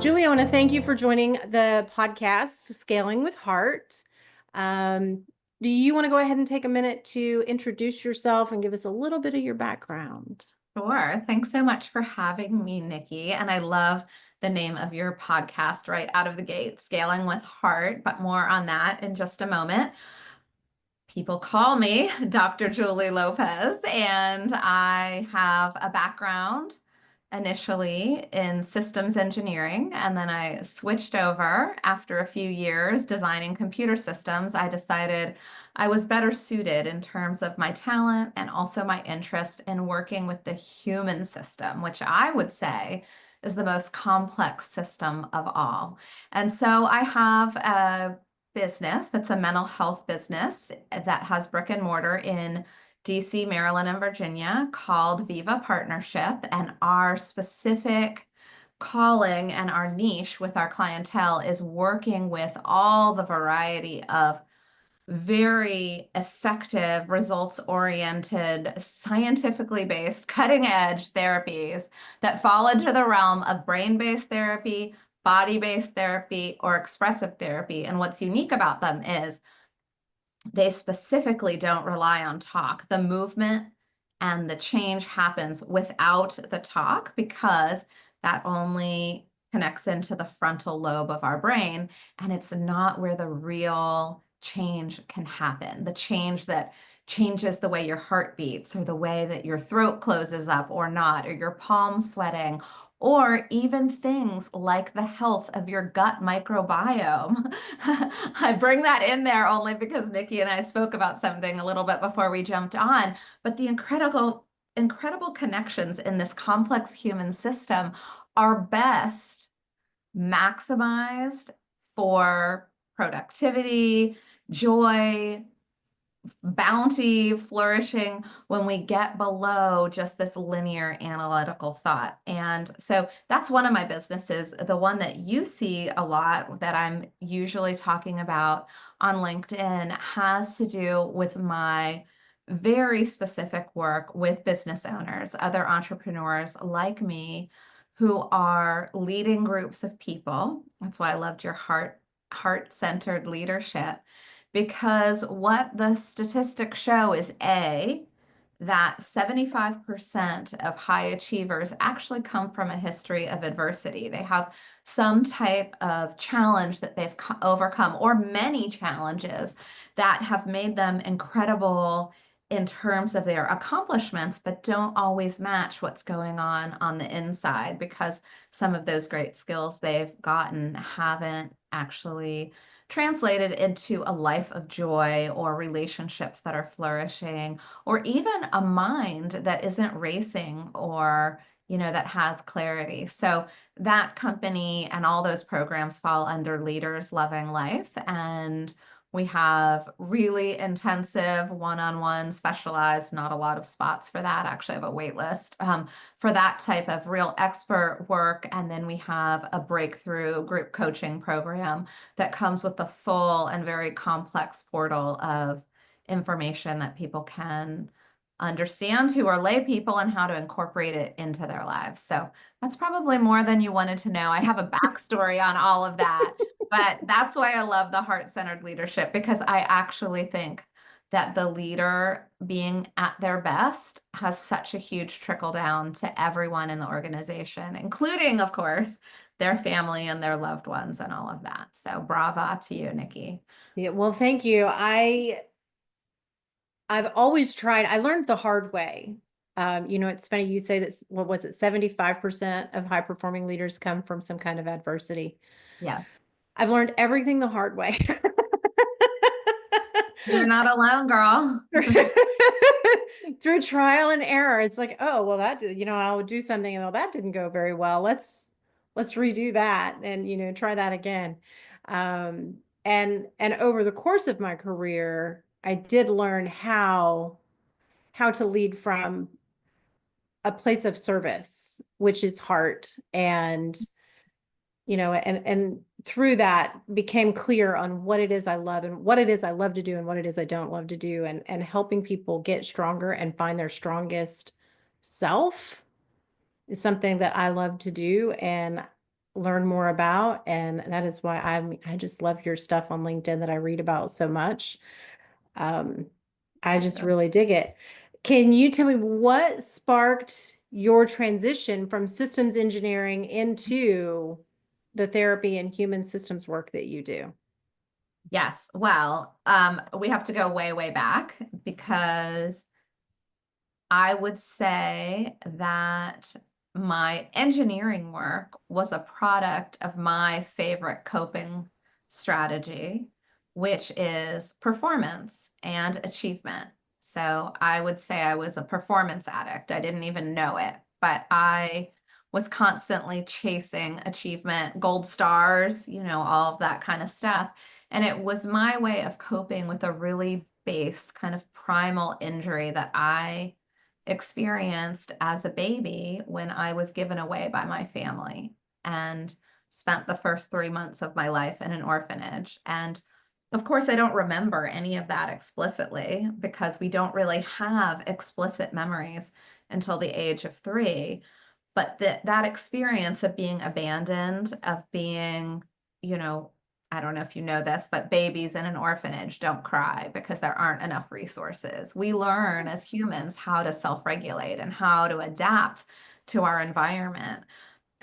Julie, I want to thank you for joining the podcast, Scaling with Heart. Um, do you want to go ahead and take a minute to introduce yourself and give us a little bit of your background? Sure. Thanks so much for having me, Nikki. And I love the name of your podcast right out of the gate, Scaling with Heart, but more on that in just a moment. People call me Dr. Julie Lopez, and I have a background initially in systems engineering, and then I switched over after a few years designing computer systems. I decided I was better suited in terms of my talent and also my interest in working with the human system, which I would say is the most complex system of all. And so I have a business that's a mental health business that has brick and mortar in DC, Maryland, and Virginia called Viva Partnership. And our specific calling and our niche with our clientele is working with all the variety of very effective, results-oriented, scientifically based, cutting-edge therapies that fall into the realm of brain-based therapy, body-based therapy, or expressive therapy. And what's unique about them is they specifically don't rely on talk. The movement and the change happens without the talk because that only connects into the frontal lobe of our brain, and it's not where the real change can happen. The change that changes the way your heart beats or the way that your throat closes up or not, or your palms sweating, or even things like the health of your gut microbiome. I bring that in there only because Nikki and I spoke about something a little bit before we jumped on, but the incredible connections in this complex human system are best maximized for productivity, joy, bounty, flourishing when we get below just this linear analytical thought. And so that's one of my businesses. The one that you see a lot that I'm usually talking about on LinkedIn has to do with my very specific work with business owners, other entrepreneurs like me who are leading groups of people. That's why I loved your heart-centered leadership, because what the statistics show is that 75% of high achievers actually come from a history of adversity. They have some type of challenge that they've overcome, or many challenges that have made them incredible in terms of their accomplishments, but don't always match what's going on the inside, because some of those great skills they've gotten haven't actually translated into a life of joy or relationships that are flourishing, or even a mind that isn't racing, or that has clarity. So that company and all those programs fall under Leaders Loving Life, and we have really intensive one-on-one specialized, not a lot of spots for that. Actually, I have a wait list for that type of real expert work. And then we have a breakthrough group coaching program that comes with the full and very complex portal of information that people can understand, who are lay people, and how to incorporate it into their lives. So that's probably more than you wanted to know. I have a backstory on all of that, but that's why I love the heart-centered leadership, because I actually think that the leader being at their best has such a huge trickle down to everyone in the organization, including, of course, their family and their loved ones and all of that. So brava to you, Nikki. Yeah, well, thank you. I've always tried, I learned the hard way. It's funny you say that, what was it, 75% of high performing leaders come from some kind of adversity. Yes. I've learned everything the hard way. You're not alone, girl. Through trial and error. It's like, oh, well, I would do something and well, that didn't go very well. Let's redo that and try that again. And over the course of my career, I did learn how to lead from a place of service, which is heart. And through that became clear on what it is I love and what it is I love to do and what it is I don't love to do, and helping people get stronger and find their strongest self is something that I love to do. And learn more about. And that is why I just love your stuff on LinkedIn that I read about so much. Um, I Thank just you. really dig it. Can you tell me what sparked your transition from systems engineering into the therapy and human systems work that you do? Yes. Well, we have to go way, way back because I would say that my engineering work was a product of my favorite coping strategy, which is performance and achievement. So I would say I was a performance addict. I didn't even know it, but I was constantly chasing achievement, gold stars, all of that kind of stuff. And it was my way of coping with a really base kind of primal injury that I experienced as a baby when I was given away by my family and spent the first 3 months of my life in an orphanage. And of course, I don't remember any of that explicitly because we don't really have explicit memories until the age of 3. But that experience of being abandoned, of being, you know, I don't know if you know this, but babies in an orphanage don't cry because there aren't enough resources. We learn as humans how to self-regulate and how to adapt to our environment.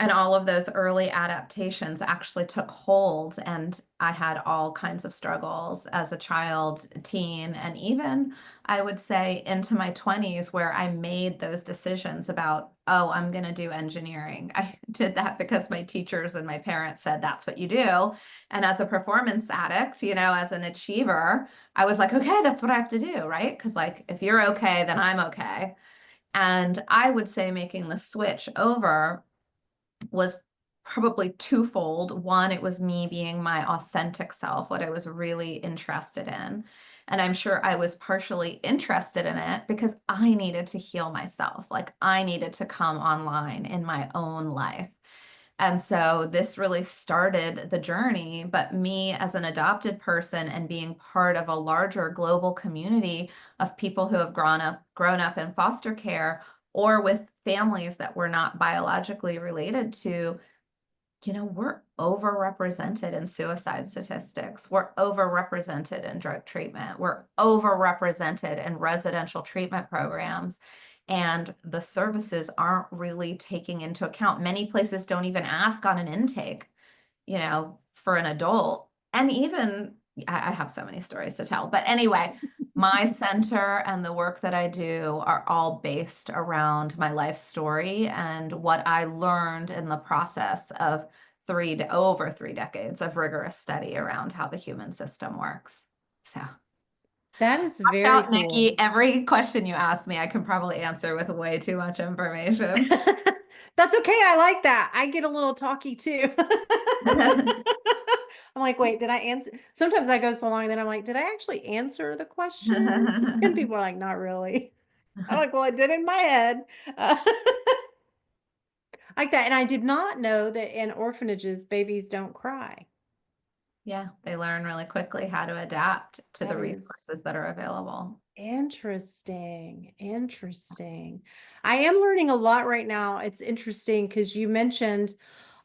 And all of those early adaptations actually took hold. And I had all kinds of struggles as a child, teen, and even I would say into my 20s where I made those decisions about, oh, I'm going to do engineering. I did that because my teachers and my parents said that's what you do. And as a performance addict, as an achiever, I was like, okay, that's what I have to do, right? Because like if you're okay, then I'm okay. And I would say making the switch over was probably twofold. One, it was me being my authentic self, what I was really interested in. And I'm sure I was partially interested in it because I needed to heal myself. Like I needed to come online in my own life. And so this really started the journey, but me as an adopted person and being part of a larger global community of people who have grown up in foster care or with families that we're not biologically related to, we're overrepresented in suicide statistics. We're overrepresented in drug treatment. We're overrepresented in residential treatment programs. And the services aren't really taking into account. Many places don't even ask on an intake, for an adult. And even, I have so many stories to tell. But anyway, my center and the work that I do are all based around my life story and what I learned in the process of over 3 decades of rigorous study around how the human system works. So, That is watch very out, cool. Nikki. Every question you ask me, I can probably answer with way too much information. That's okay. I like that. I get a little talky too. I'm like, wait, did I answer? Sometimes I go so long, then I'm like, did I actually answer the question? And people are like, not really. I'm like, well, I did in my head. Like that. And I did not know that in orphanages, babies don't cry. Yeah, they learn really quickly how to adapt to the That is resources that are available. interesting. Interesting. I am learning a lot right now. It's interesting because you mentioned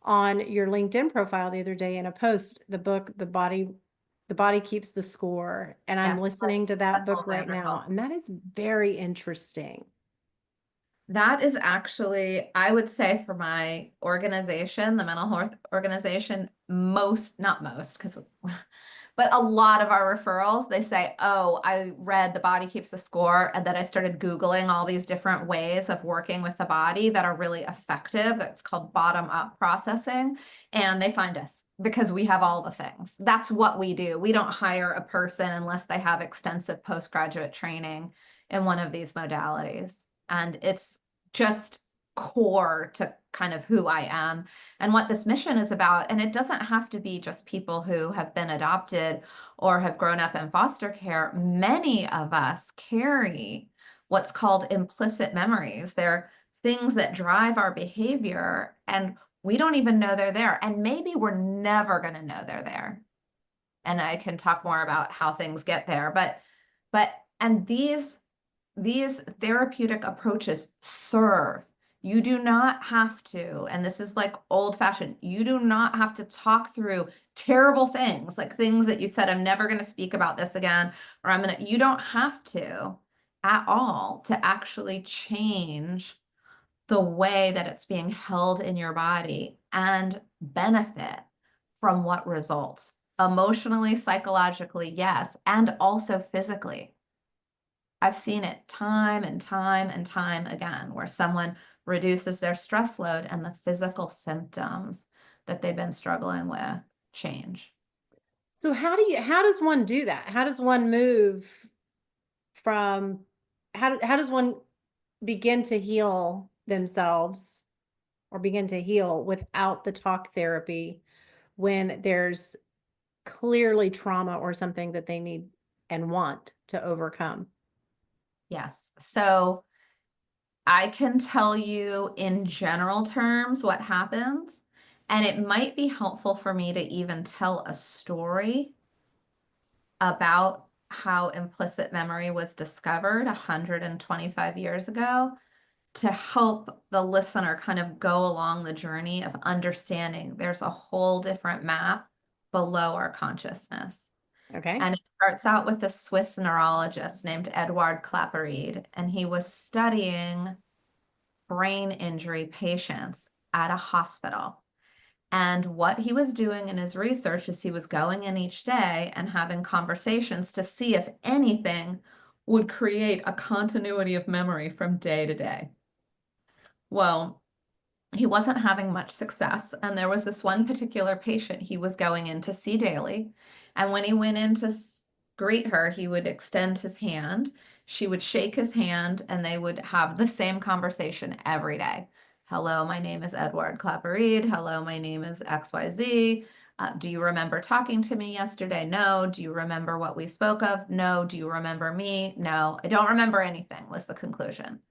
on your LinkedIn profile the other day in a post, the book, The Body Keeps the Score. And I'm Yes, listening to that book Bessel van right der now. Kolk. And that is very interesting. That is actually, I would say for my organization, the mental health organization, not most, because but a lot of our referrals, they say, oh, I read The Body Keeps the Score, and then I started Googling all these different ways of working with the body that are really effective. That's called bottom-up processing. And they find us because we have all the things. That's what we do. We don't hire a person unless they have extensive postgraduate training in one of these modalities. And it's just core to kind of who I am and what this mission is about. And it doesn't have to be just people who have been adopted or have grown up in foster care. Many of us carry what's called implicit memories. They're things that drive our behavior, and we don't even know they're there. And maybe we're never going to know they're there. And I can talk more about how things get there. And these therapeutic approaches serve You do not have to, and this is like old fashioned, you do not have to talk through terrible things, like things that you said, I'm never going to speak about this again, or you don't have to at all to actually change the way that it's being held in your body and benefit from what results emotionally, psychologically, yes, and also physically. I've seen it time and time and time again where someone reduces their stress load and the physical symptoms that they've been struggling with change. So how does one do that? How does one move from how does one begin to heal themselves or begin to heal without the talk therapy when there's clearly trauma or something that they need and want to overcome? Yes. So I can tell you in general terms what happens, and it might be helpful for me to even tell a story about how implicit memory was discovered 125 years ago to help the listener kind of go along the journey of understanding there's a whole different map below our consciousness. Okay. And it starts out with a Swiss neurologist named Edouard Claparede, and he was studying brain injury patients at a hospital. And what he was doing in his research is he was going in each day and having conversations to see if anything would create a continuity of memory from day to day. Well, he wasn't having much success. And there was this one particular patient he was going in to see daily. And when he went in to greet her, he would extend his hand. She would shake his hand, and they would have the same conversation every day. Hello, my name is Edward Claparede. Hello, my name is XYZ. Do you remember talking to me yesterday? No. Do you remember what we spoke of? No. Do you remember me? No. I don't remember anything, was the conclusion.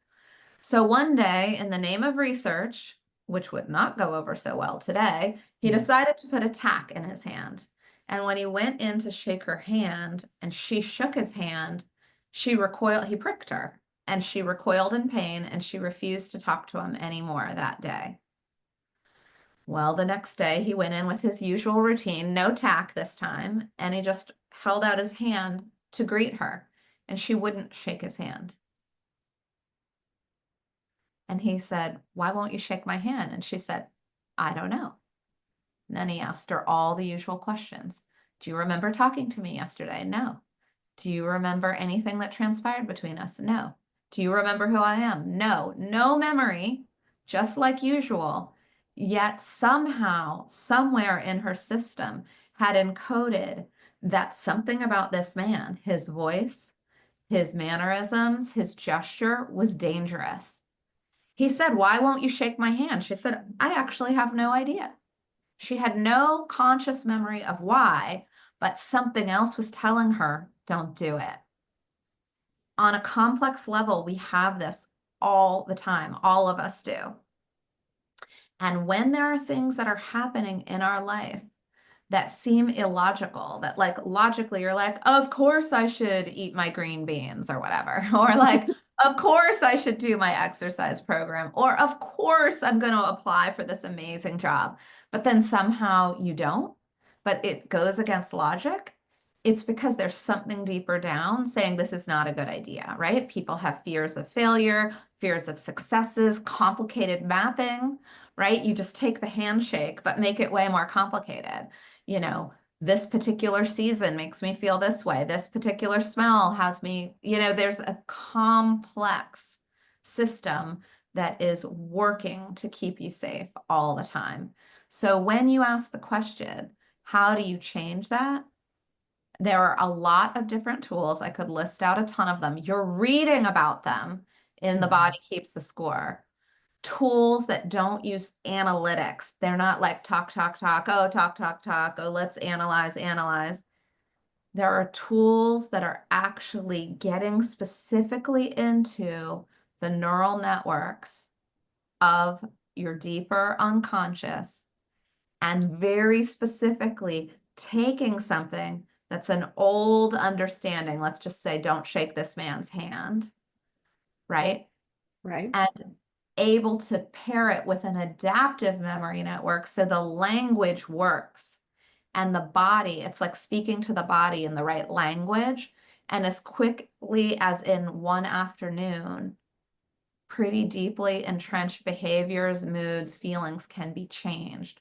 So one day, in the name of research, which would not go over so well today, he decided to put a tack in his hand. And when he went in to shake her hand and she shook his hand, she recoiled, he pricked her, and she recoiled in pain, and she refused to talk to him anymore that day. Well, the next day he went in with his usual routine, no tack this time, and he just held out his hand to greet her, and she wouldn't shake his hand. And he said, "Why won't you shake my hand?" And she said, "I don't know." And then he asked her all the usual questions. "Do you remember talking to me yesterday?" "No." "Do you remember anything that transpired between us?" "No." "Do you remember who I am?" "No." No memory, just like usual. Yet somehow, somewhere in her system, had encoded that something about this man, his voice, his mannerisms, his gesture was dangerous. He said, "Why won't you shake my hand?" She said, "I actually have no idea." She had no conscious memory of why, but something else was telling her, don't do it. On a complex level, we have this all the time. All of us do. And when there are things that are happening in our life that seem illogical, that like logically you're like, of course I should eat my green beans or whatever, or like, of course I should do my exercise program, or of course I'm going to apply for this amazing job, but then somehow you don't, but it goes against logic. It's because there's something deeper down saying this is not a good idea, right? People have fears of failure, fears of successes, complicated mapping, right? You just take the handshake, but make it way more complicated. You know, this particular season makes me feel this way. This particular smell has me, there's a complex system that is working to keep you safe all the time. So when you ask the question, how do you change that? There are a lot of different tools. I could list out a ton of them. You're reading about them in The Body Keeps the Score. Tools that don't use analytics. They're not like talk, talk, talk. Oh, talk, talk, talk. Oh, let's analyze, analyze. There are tools that are actually getting specifically into the neural networks of your deeper unconscious and very specifically taking something that's an old understanding. Let's just say, don't shake this man's hand, right? Right. And able to pair it with an adaptive memory network so the language works. And the body, it's like speaking to the body in the right language. And as quickly as in one afternoon, pretty deeply entrenched behaviors, moods, feelings can be changed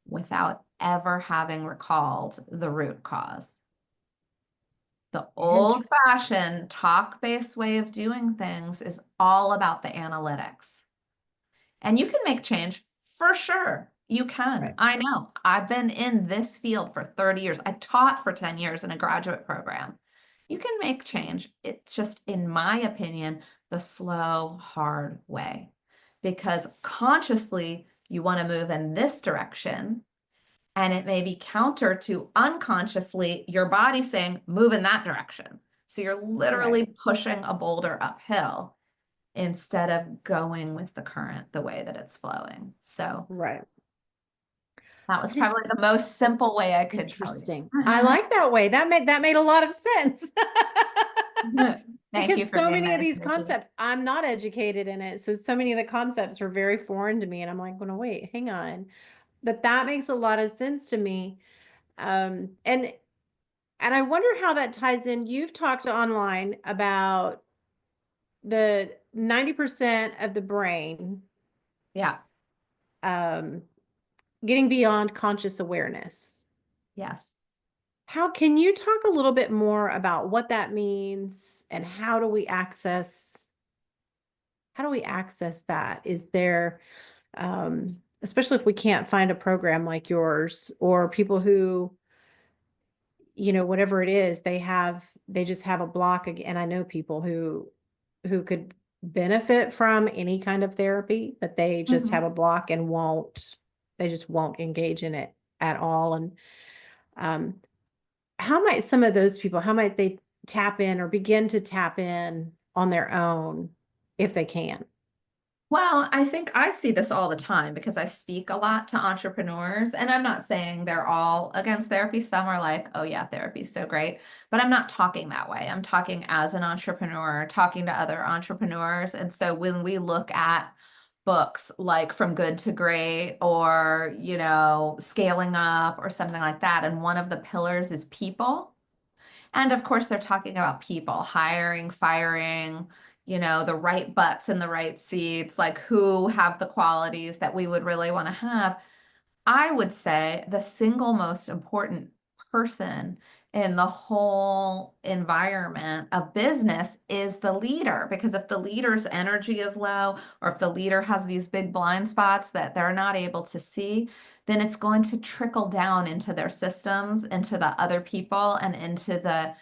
without ever having recalled the root cause. The old-fashioned talk-based way of doing things is all about the analytics. And you can make change for sure. You can. Right. I know. I've been in this field for 30 years. I taught for 10 years in a graduate program. You can make change. It's just, in my opinion, the slow, hard way. Because consciously, you want to move in this direction, and it may be counter to unconsciously your body saying, move in that direction. So you're literally pushing a boulder uphill instead of going with the current the way that it's flowing. So Right. that was That probably is the most simple way I could tell you. interesting. I like that way. That made a lot of sense. Thank Because you for so being many of nice, these Nikki. concepts, I'm not educated in it. So many of the concepts are very foreign to me. And I'm like, well, no, wait, hang on. But that makes a lot of sense to me. And I wonder how that ties in. You've talked online about the 90% of the brain Yeah. um, getting beyond conscious awareness. Yes. How can you talk a little bit more about what that means and how do we access that? Is there um, especially if we can't find a program like yours or people who, whatever it is, they just have a block and I know people who could benefit from any kind of therapy, but they just have Mhm. a block and they just won't engage in it at all. And um, how might they tap in or begin to tap in on their own if they can? Well, I think I see this all the time because I speak a lot to entrepreneurs, and I'm not saying they're all against therapy. Some are like, oh, yeah, therapy's so great. But I'm not talking that way. I'm talking as an entrepreneur, talking to other entrepreneurs. And so when we look at books like From Good to Great or, Scaling Up or something like that, and one of the pillars is people. And of course, they're talking about people, hiring, firing, the right butts in the right seats, like who have the qualities that we would really want to have. I would say the single most important person in the whole environment of business is the leader. Because if the leader's energy is low, or if the leader has these big blind spots that they're not able to see, then it's going to trickle down into their systems, into the other people, and into the,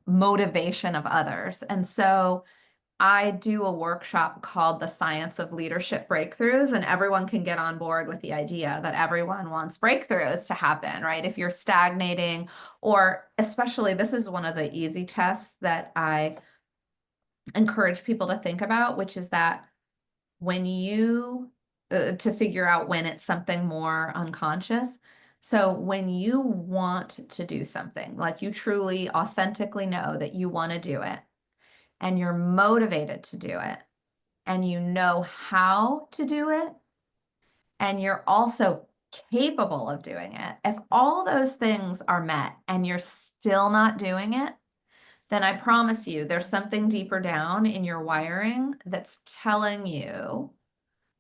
motivation of others. And so I do a workshop called The Science of Leadership Breakthroughs, and everyone can get on board with the idea that everyone wants breakthroughs to happen, right? If you're stagnating, or especially, this is one of the easy tests that I encourage people to think about, which is that when to figure out when it's something more unconscious. So when you want to do something, like you truly authentically know that you want to do it, and you're motivated to do it, and you know how to do it, and you're also capable of doing it, if all those things are met and you're still not doing it, then I promise you there's something deeper down in your wiring that's telling you,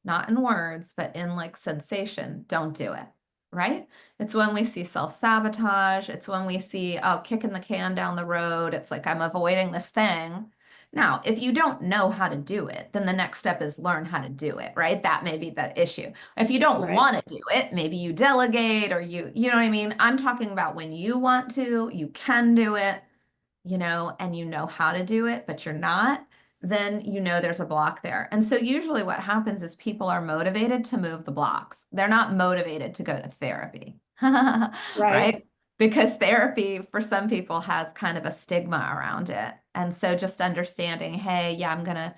not in words, but in like sensation, don't do it, right? It's when we see self-sabotage. It's when we see, oh, kicking the can down the road. It's like, I'm avoiding this thing. Now, if you don't know how to do it, then the next step is learn how to do it, right? That may be the issue. If you don't Right. want to do it, maybe you delegate, or you know what I mean? I'm talking about when you want to, you can do it, and you know how to do it, but you're not, then there's a block there. And so usually what happens is people are motivated to move the blocks. They're not motivated to go to therapy, Right. right? Because therapy for some people has kind of a stigma around it. And so just understanding, hey, yeah, I'm gonna,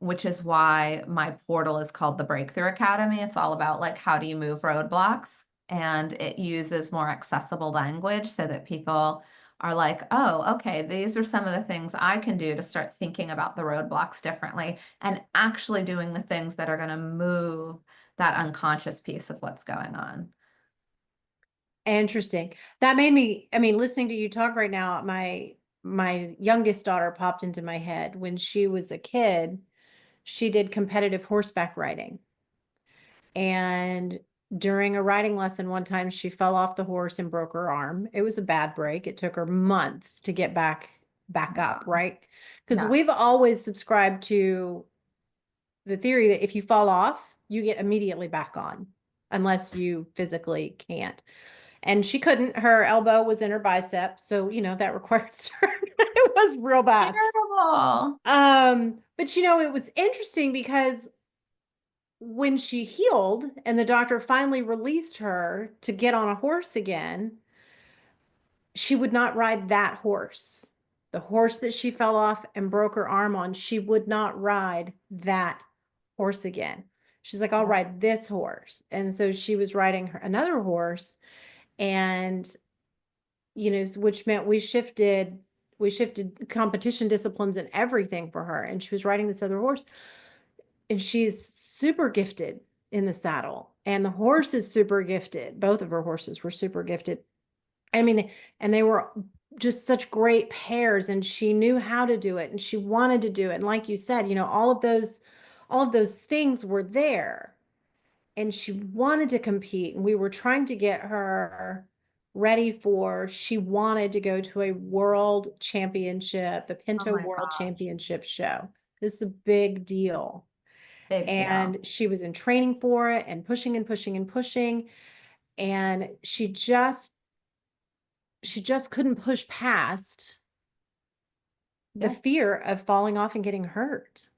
which is why my portal is called the Breakthrough Academy. It's all about like, how do you move roadblocks? And it uses more accessible language so that people are like, oh, okay, these are some of the things I can do to start thinking about the roadblocks differently and actually doing the things that are going to move that unconscious piece of what's going on. Interesting. That made me, I mean, listening to you talk right now, my youngest daughter popped into my head. When she was a kid, she did competitive horseback riding. And during a riding lesson one time, she fell off the horse and broke her arm. It was a bad break. It took her months to get back up, right? Because Yeah. we've always subscribed to the theory that if you fall off, you get immediately back on, unless you physically can't. And she couldn't. Her elbow was in her bicep, so that required surgery. It was real bad. Terrible. But it was interesting because when she healed and the doctor finally released her to get on a horse again, she would not ride that horse. The horse that she fell off and broke her arm on, she would not ride that horse again. She's like, I'll Yeah. ride this horse. And so she was riding another horse, and which meant we shifted competition disciplines and everything for her. And she was riding this other horse, and she's super gifted in the saddle. And the horse is super gifted. Both of her horses were super gifted. I mean, and they were just such great pairs, and she knew how to do it and she wanted to do it. And like you said, all of those things were there, and she wanted to compete, and we were trying to get her ready she wanted to go to a world championship, the Oh Pinto my World gosh. Championship show. This is a big deal. Big deal. And she was in training for it and pushing and pushing and pushing. And she just couldn't push past the Yep. fear of falling off and getting hurt.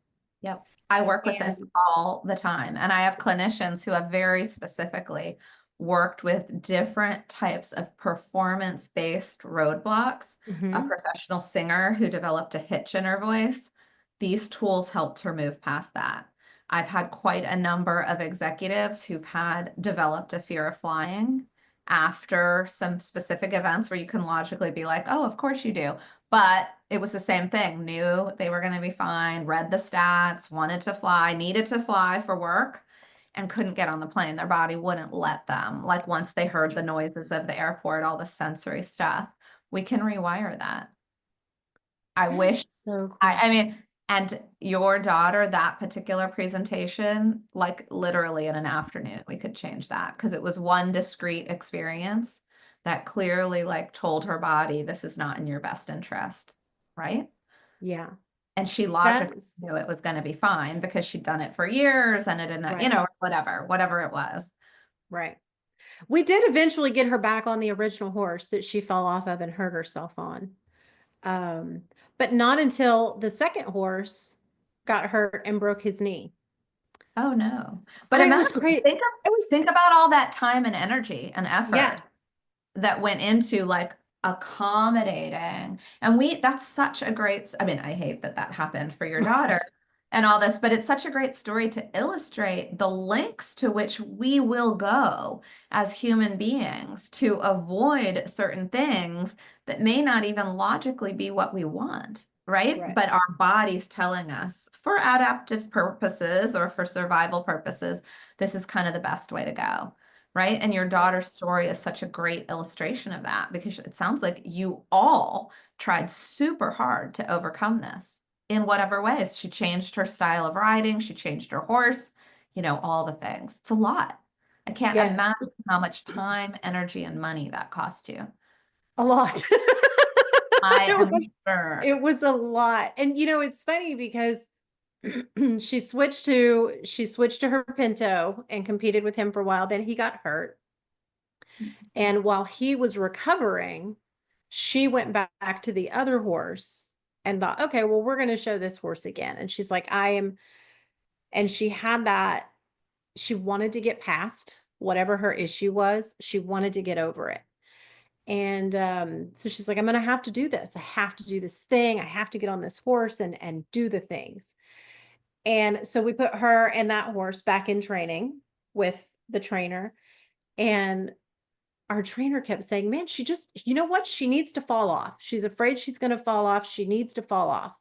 Yep. I work with this And all the time. And I have clinicians who have very specifically worked with different types of performance-based roadblocks. A mhm, professional singer who developed a hitch in her voice. These tools helped her move past that. I've had quite a number of executives who've had developed a fear of flying after some specific events where you can logically be like, oh, of course you do. But it was the same thing, knew they were going to be fine, read the stats, wanted to fly, needed to fly for work, and couldn't get on the plane. Their body wouldn't let them. Like once they heard the noises of the airport, all the sensory stuff, we can rewire that. I that is wish, so I, cool. I mean, and your daughter, that particular presentation, like literally in an afternoon, we could change that because it was one discrete experience that clearly like told her body, this is not in your best interest, right? Yeah. And she logically That's knew it was going to be fine because she'd done it for years and it didn't, right. whatever it was. Right. We did eventually get her back on the original horse that she fell off of and hurt herself on. Um, but not until the second horse got hurt and broke his knee. Oh no. But It was imagine, crazy. It was, think about all that time and energy and effort yeah, that went into like accommodating. And that's such a great, I mean, I hate that that happened for your daughter right, and all this, but it's such a great story to illustrate the lengths to which we will go as human beings to avoid certain things that may not even logically be what we want. Right. right, But our body's telling us for adaptive purposes or for survival purposes, this is kind of the best way to go. Right. And your right. daughter's story is such a great illustration of that because it sounds like you all tried super hard to overcome this in whatever ways. She changed her style of riding, she changed her horse, all the things. It's a lot. I can't Yes, imagine how much time, energy, and money that cost you. a lot. I It was am sure. it was a lot. And it's funny because she switched to her Pinto and competed with him for a while. Then he got hurt. And while he was recovering, she went back to the other horse and thought, okay, well, we're going to show this horse again. And she's like, I am. And she had that, she wanted to get past whatever her issue was. She wanted to get over it. And so she's like, I'm going to have to do this. I have to do this thing. I have to get on this horse and do the things. And so we put her and that horse back in training with the trainer. And our trainer kept saying, man, she just, you know what? She needs to fall off. She's afraid she's going to fall off. She needs to fall off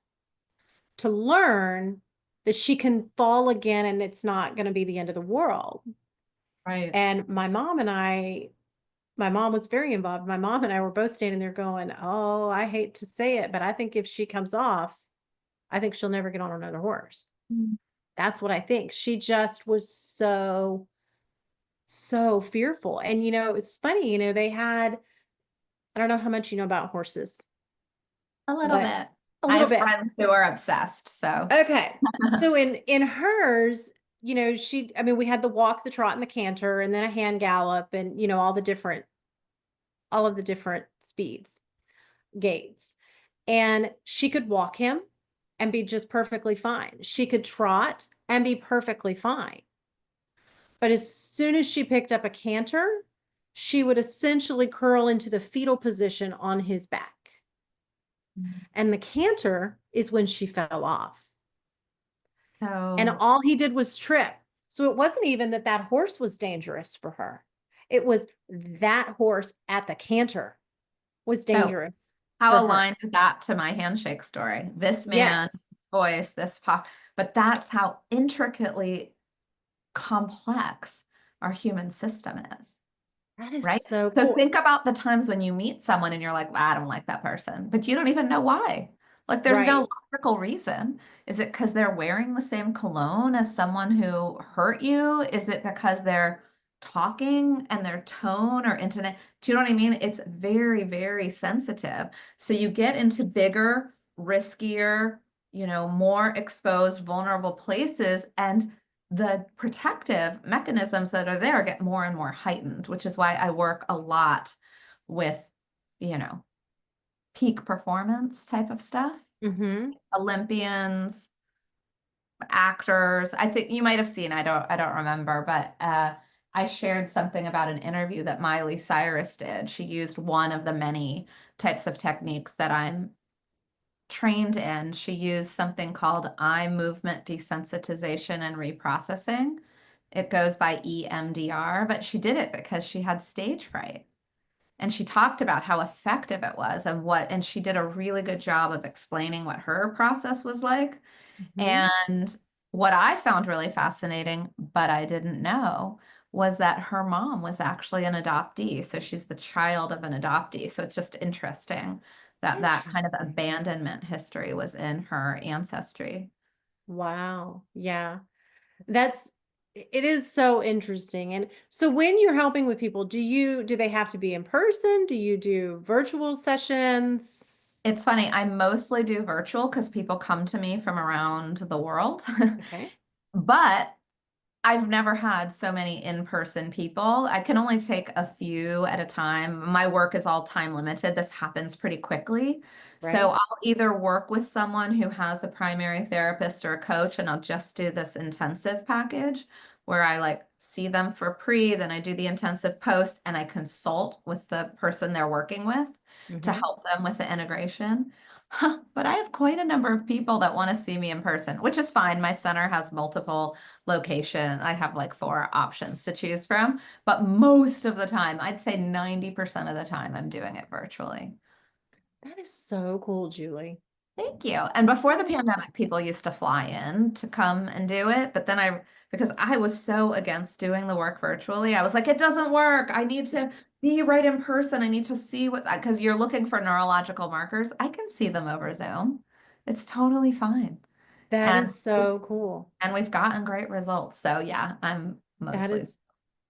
to learn that she can fall again and it's not going to be the end of the world. Right. And my mom was very involved. My mom and I were both standing there going, oh, I hate to say it, but I think if she comes off, I think she'll never get on another horse. Mm. That's what I think. She just was so fearful. And, it's funny, they had, I don't know how much you know about horses, A little but bit. a I little have bit. friends who are obsessed, so. Okay. So in hers, I mean, we had the walk, the trot, and the canter, and then a hand gallop, and all of the different speeds, gaits. And she could walk him and be just perfectly fine. She could trot and be perfectly fine. But as soon as she picked up a canter, she would essentially curl into the fetal position on his back. And the canter is when she fell off. And So, all he did was trip. So it wasn't even that that horse was dangerous for her. It was that horse at the canter was so dangerous for how her. aligned is that to my handshake story? This man, Yes, voice, this pop, but that's how intricately complex our human system is. that is Right? so So cool. think about the times when you meet someone and you're like, "Well, I don't like that person," but you don't even know why. Like, there's no Right. logical reason. Is it because they're wearing the same cologne as someone who hurt you? Is it because they're talking and their tone or internet? Do you know what I mean? It's very, very sensitive. So you get into bigger, riskier, more exposed, vulnerable places, and the protective mechanisms that are there get more and more heightened, which is why I work a lot with, you know, peak performance type of stuff. Mm-hmm. Olympians, actors. I think you might have seen, I don't remember, but I shared something about an interview that Miley Cyrus did. She used one of the many types of techniques that I'm trained in. She used something called eye movement desensitization and reprocessing. It goes by EMDR, but she did it because she had stage fright. And she talked about how effective it was and she did a really good job of explaining what her process was like. Mm-hmm. And what I found really fascinating, but I didn't know, was that her mom was actually an adoptee. So she's the child of an adoptee. So it's just interesting that that kind of Interesting. abandonment history was in her ancestry. Wow. Yeah. It is so interesting. And so when you're helping with people, do they have to be in person? Do you do virtual sessions? It's funny, I mostly do virtual because people come to me from around the world. Okay. But I've never had so many in-person people. I can only take a few at a time. My work is all time limited. This happens pretty quickly. So Right. I'll either work with someone who has a primary therapist or a coach, and I'll just do this intensive package where I like see them for pre, then I do the intensive post, and I consult with the person they're working with to Mm-hmm. help them with the integration. But I have quite a number of people that want to see me in person, which is fine. My center has multiple location. I have like 4 options to choose from, but most of the time, I'd say 90% of the time, I'm doing it virtually. That is so cool, Julie. Thank you. And before the That is- pandemic, people used to fly in to come and do it. But then because I was so against doing the work virtually, I was like, it doesn't work. I need to be right in person. I need to see because you're looking for neurological markers. I can see them over Zoom. It's totally fine. that And is so cool. and we've gotten great results. So yeah, I'm That mostly. is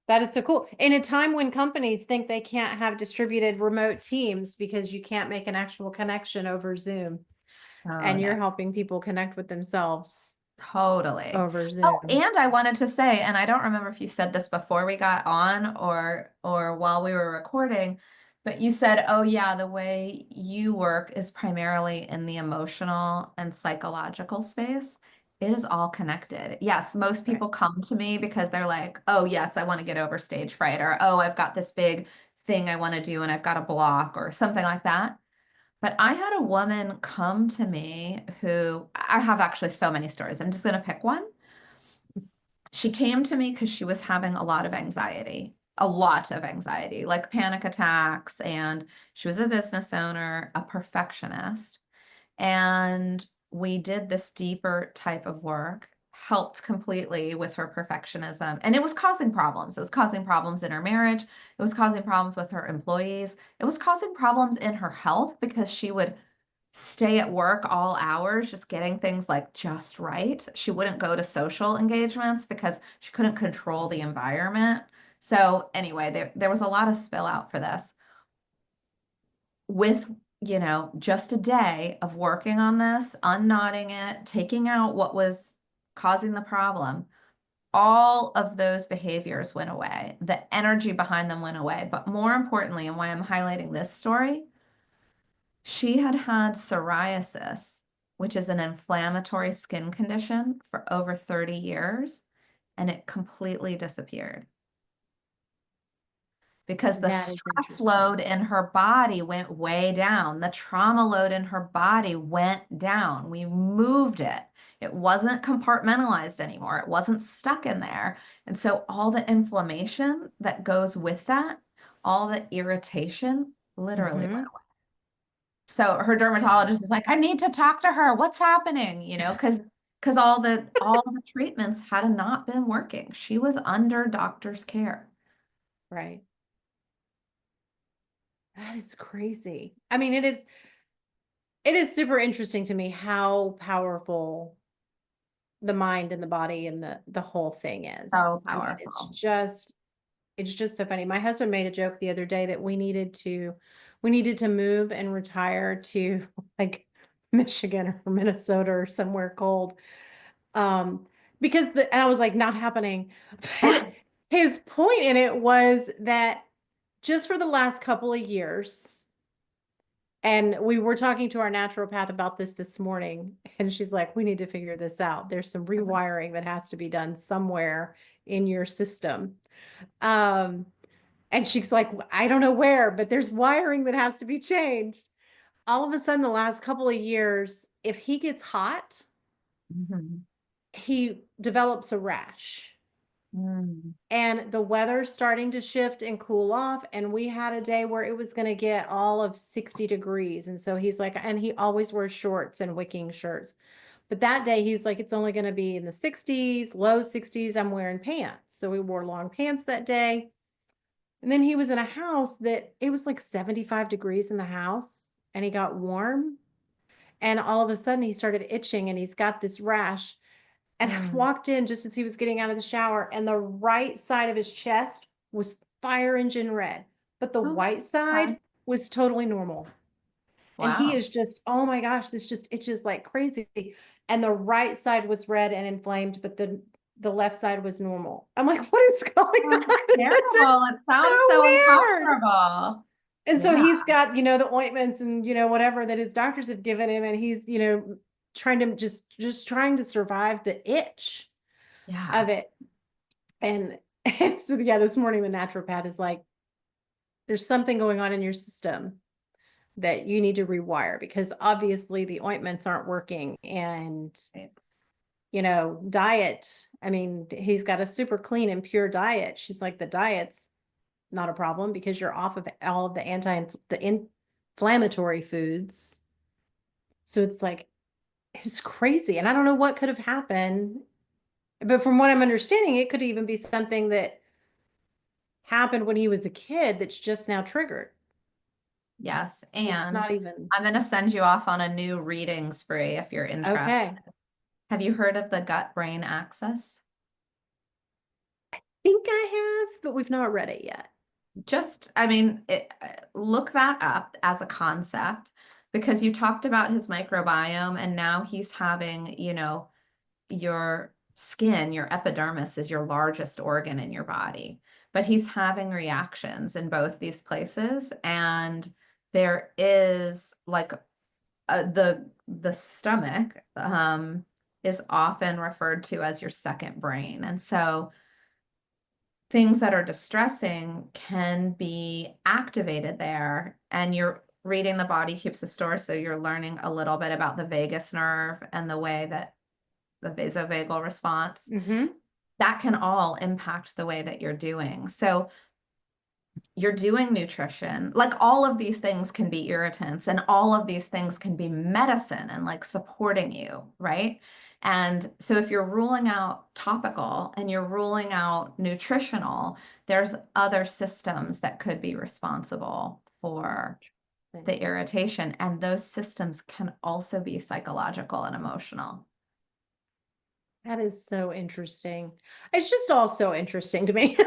that is so cool. In a time when companies think they can't have distributed remote teams because you can't make an actual connection over Zoom, Oh and no. you're helping people connect with themselves Totally. over Oh, Zoom. and I wanted to say, and I don't remember if you said this before we got on or while we were recording, but you said, "Oh yeah, the way you work is primarily in the emotional and psychological space." It is all connected. Yes, most Right. people come to me because they're like, "Oh yes, I want to get over stage fright," or "Oh, I've got this big thing I want to do and I've got a block," or something like that. But I had a woman come to me who I have actually so many stories. I'm just going to pick one. She came to me because she was having a lot of anxiety. a lot of anxiety, like panic attacks. And she was a business owner, a perfectionist. And we did this deeper type of work, helped completely with her perfectionism. And it was causing problems. It was causing problems in her marriage. It was causing problems with her employees. It was causing problems in her health because she would stay at work all hours, just getting things like just right. She wouldn't go to social engagements because she couldn't control the environment. So anyway, there was a lot of spill out for this. With, just a day of working on this, unknotting it, taking out what was causing the problem, all of those behaviors went away. The energy behind them went away. But more importantly, and why I'm highlighting this story, she had had psoriasis, which is an inflammatory skin condition, for over 30 years, and it completely disappeared because the That is stress interesting. load in her body went way down. The trauma load in her body went down. We moved it. It wasn't compartmentalized anymore. It wasn't stuck in there. And so all the inflammation that goes with that, all the irritation literally went Mm-hmm. away. So her dermatologist is like, I need to talk to her. What's happening? Because all the treatments had not been working. She was under doctor's care. Right. That is crazy. I mean, it is super interesting to me how powerful the mind and the body and the whole thing is. So I mean, it's powerful. just it's just so funny. My husband made a joke the other day that we needed to move and retire to like Michigan or Minnesota or somewhere cold. Um, because and I was like, not happening. But his point in it was that just for the last couple of years, and we were talking to our naturopath about this morning, and she's like, we need to figure this out. There's some rewiring that has to be done somewhere in your system. Um, and she's like, I don't know where, but there's wiring that has to be changed. All of a sudden, the last couple of years, if he gets hot, Mhm. he develops a rash. Mm. And the weather's starting to shift and cool off. And we had a day where it was going to get all of 60 degrees. And so he's like, and he always wears shorts and wicking shirts. But that day he's like, it's only going to be in the 60s, low 60s. I'm wearing pants. So we wore long pants that day. And then he was in a house that it was like 75 degrees in the house and he got warm. And all of a sudden he started itching and he's got this rash. And I Mm. walked in just as he was getting out of the shower, and the right side of his chest was fire engine red, but the Oh my white God. side was totally normal. And he Wow. is just, oh my gosh, this just itches like crazy. And the right side was red and inflamed, but the left side was normal. I'm like, what is going Oh, on? This is terrible. It sounds so so weird. uncomfortable. And so Yeah. he's got, the ointments and, whatever that his doctors have given him. And he's, trying to just trying to survive the itch Yeah. of it. And it's, yeah, this morning the naturopath is like, there's something going on in your system that you need to rewire because obviously the ointments aren't working. And, Right. diet. I mean, he's got a super clean and pure diet. She's like, the diet's not a problem because you're off of all of the inflammatory foods. So it's like, it's crazy. And I don't know what could have happened. But from what I'm understanding, it could even be something that happened when he was a kid that's just now triggered. Yes. It's And not even I'm going to send you off on a new reading spree if you're interested. okay. Have you heard of the gut brain axis? Think I have, but we've not read it yet. Look that up as a concept because you talked about his microbiome and now he's having, your skin, your epidermis is your largest organ in your body, but he's having reactions in both these places. And there is like the stomach is often referred to as your second brain. And so things that are distressing can be activated there. And you're reading The Body Keeps the Score, so you're learning a little bit about the vagus nerve and the way that the vasovagal response Mm-hmm. that can all impact the way that you're doing. So you're doing nutrition, like all of these things can be irritants and all of these things can be medicine and like supporting you, right? And so if you're ruling out topical and you're ruling out nutritional, there's other systems that could be responsible for the irritation. And those systems can also be psychological and emotional. That is so interesting. It's just all so interesting to me. So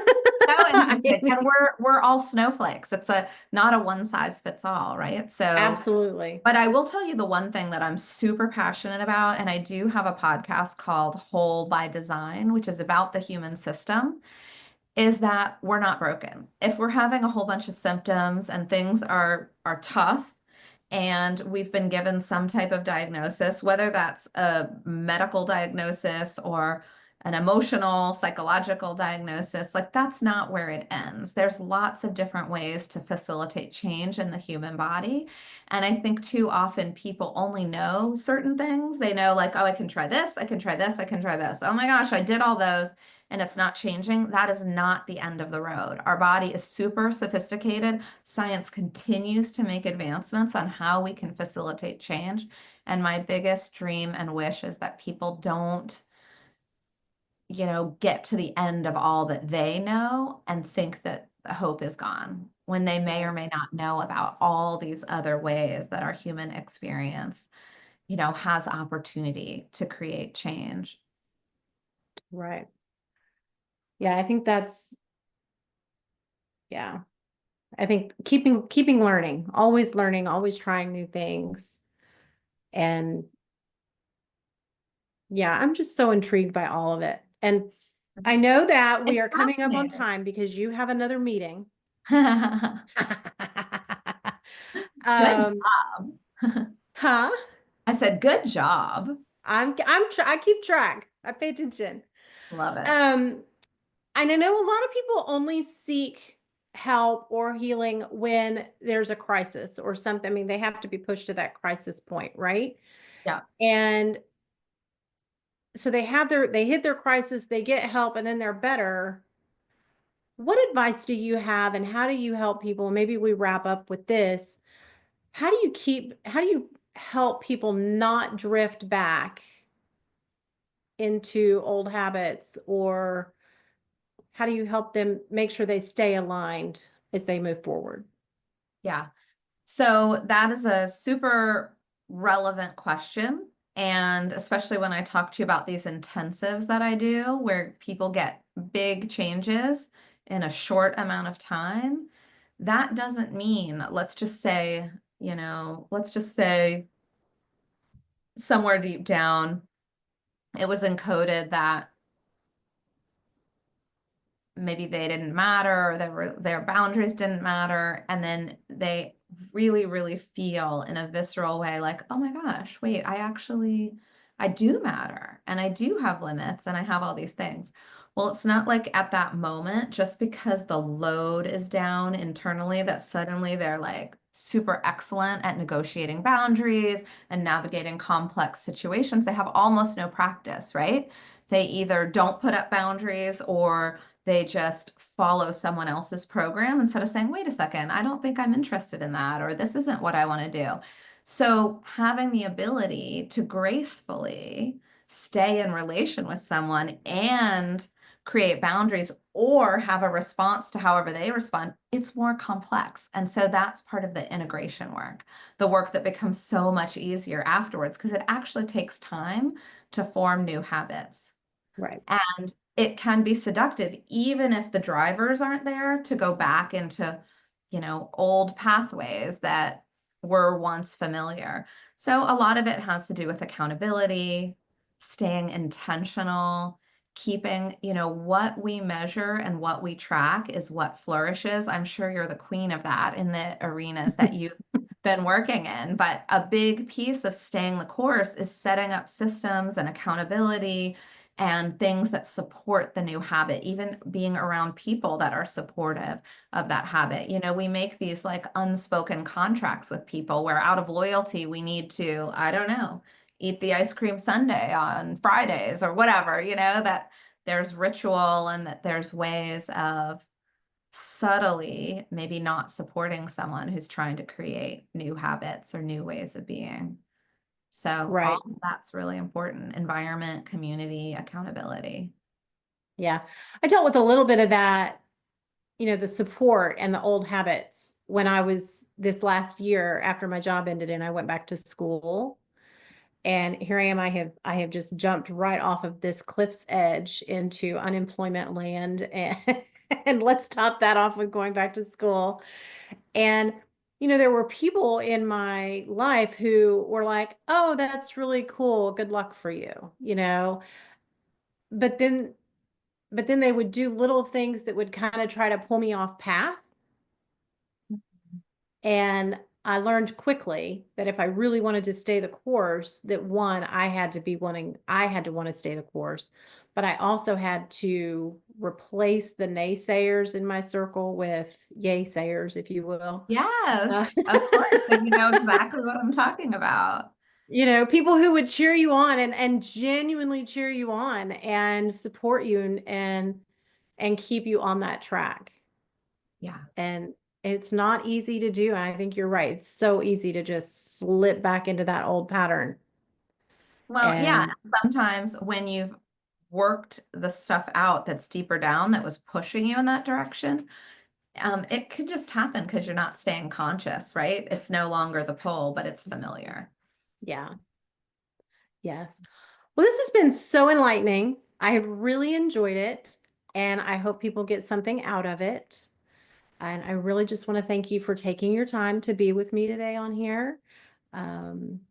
I interesting. mean, And we're all snowflakes. It's a not a one size fits all, right? So, absolutely. but I will tell you the one thing that I'm super passionate about, and I do have a podcast called Whole by Design, which is about the human system, is that we're not broken. If we're having a whole bunch of symptoms and things are tough, and we've been given some type of diagnosis, whether that's a medical diagnosis or an emotional, psychological diagnosis, like that's not where it ends. There's lots of different ways to facilitate change in the human body. And I think too often people only know certain things. They know, like, oh, I can try this, I can try this, I can try this. Oh my gosh, I did all those and it's not changing. That is not the end of the road. Our body is super sophisticated. Science continues to make advancements on how we can facilitate change. And my biggest dream and wish is that people don't, get to the end of all that they know and think that hope is gone when they may or may not know about all these other ways that our human experience, has opportunity to create change. Right. Yeah, I think that's, yeah. I think keeping learning, always trying new things. And yeah, I'm just so intrigued by all of it. And I know that we It's are coming up on fascinating. time because you have another meeting. Good Um, job. huh? I said, good job. I keep track. I pay attention. Love it. Um, and I know a lot of people only seek help or healing when there's a crisis or something. I mean, they have to be pushed to that crisis point, right? Yeah. And so they hit their crisis, they get help, and then they're better. What advice do you have and how do you help people? Maybe we wrap up with this. How do you help people not drift back into old habits, or how do you help them make sure they stay aligned as they move forward? Yeah. So that is a super relevant question. And especially when I talk to you about these intensives that I do, where people get big changes in a short amount of time, that doesn't mean, let's just say somewhere deep down, it was encoded that maybe they didn't matter or their boundaries didn't matter, and then they really really feel in a visceral way like, oh my gosh, wait, I do matter and I do have limits and I have all these things. Well, it's not like at that moment, just because the load is down internally, that suddenly they're like super excellent at negotiating boundaries and navigating complex situations. They have almost no practice, right? They either don't put up boundaries or they just follow someone else's program instead of saying, wait a second, I don't think I'm interested in that, or this isn't what I want to do. So having the ability to gracefully stay in relation with someone and create boundaries or have a response to however they respond, it's more complex. And so that's part of the integration work, the work that becomes so much easier afterwards, because it actually takes time to form new habits. Right. And it can be seductive, even if the drivers aren't there, to go back into, old pathways that were once familiar. So a lot of it has to do with accountability, staying intentional, keeping, what we measure and what we track is what flourishes. I'm sure you're the queen of that in the arenas that you've been working in. But a big piece of staying the course is setting up systems and accountability and things that support the new habit, even being around people that are supportive of that habit. We make these like unspoken contracts with people where out of loyalty, we need to, I don't know, eat the ice cream sundae on Fridays or whatever, that there's ritual and that there's ways of subtly maybe not supporting someone who's trying to create new habits or new ways of being. So all Right. of that's really important. Environment, community, accountability. Yeah. I dealt with a little bit of that, the support and the old habits when I was this last year after my job ended and I went back to school. And here I am, I have just jumped right off of this cliff's edge into unemployment land and and let's top that off with going back to school. And there were people in my life who were like, "Oh, that's really cool. Good luck for you." But then they would do little things that would kind of try to pull me off path. And I learned quickly that if I really wanted to stay the course, that one, I had to want to stay the course, but I also had to replace the naysayers in my circle with yay sayers, if you will. Yes, Uh, of course. So you know exactly what I'm talking about. people who would cheer you on and genuinely cheer you on and support you and keep you on that track. Yeah. And it's not easy to do. And I think you're right. It's so easy to just slip back into that old pattern. Well, yeah, And sometimes when you've worked the stuff out that's deeper down that was pushing you in that direction, it could just happen because you're not staying conscious, right? It's no longer the pull, but it's familiar. yeah, yes. Well, this has been so enlightening. I have really enjoyed it. And I hope people get something out of it. And I really just want to thank you for taking your time to be with me today on here.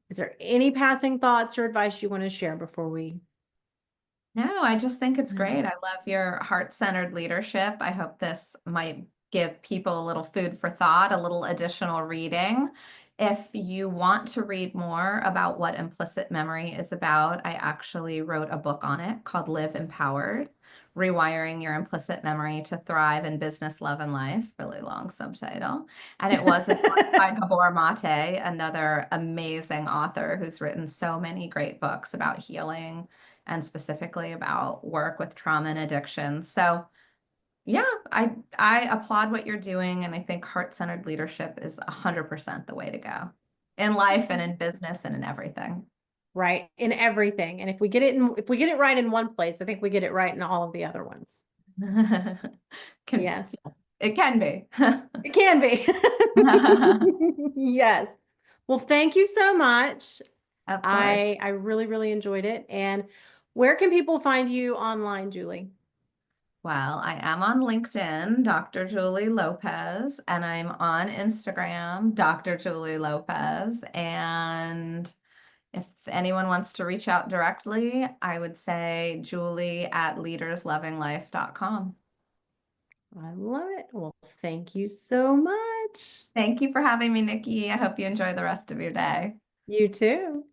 Is there any passing thoughts or advice you want to share before we No, I just think it's sign off? great. I love your heart-centered leadership. I hope this might give people a little food for thought, a little additional reading. If you want to read more about what implicit memory is about, I actually wrote a book on it called Live Empowered: Rewiring Your Implicit Memory to Thrive in Business, Love, and Life. Really long subtitle. And it was endorsed by Gabor Mate, another amazing author who's written so many great books about healing and specifically about work with trauma and addiction. So yeah, I applaud what you're doing, and I think heart-centered leadership is 100% the way to go in life and in business and in everything. Right, in everything. And if we get it right in one place, I think we get it right in all of the otother ones. Can, Yes, it can be. it can be. Yes. Well, thank you so much. Of course. I really, really enjoyed it. And where can people find you online, Julie? Well, I am on LinkedIn, Dr. Julie Lopez, and I'm on Instagram, Dr. Julie Lopez. And if anyone wants to reach out directly, I would say julie@leaderslovinglife.com. I love it. Well, thank you so much. Thank you for having me, Nikki. I hope you enjoy the rest of your day. You too.